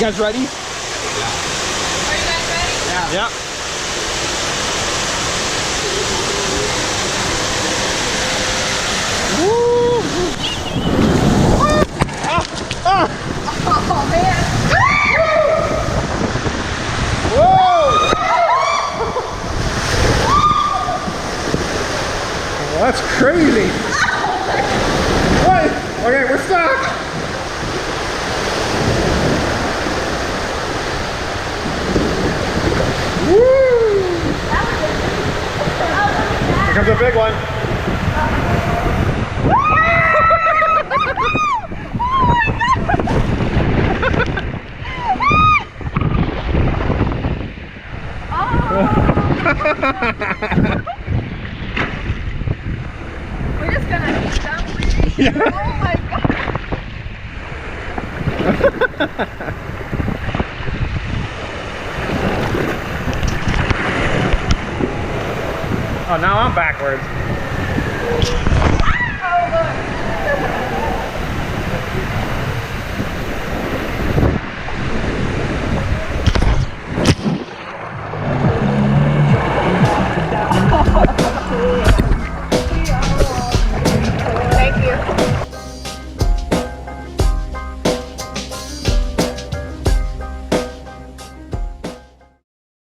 guys ready? Yeah. Are you guys ready? Yeah. Yep. Woo! Oh man! Whoa! Oh, that's crazy. What? Okay, we're stuck. Woo! Here comes a big one. We're just gonna jump. Yeah. Oh my god! Oh, now I'm backwards.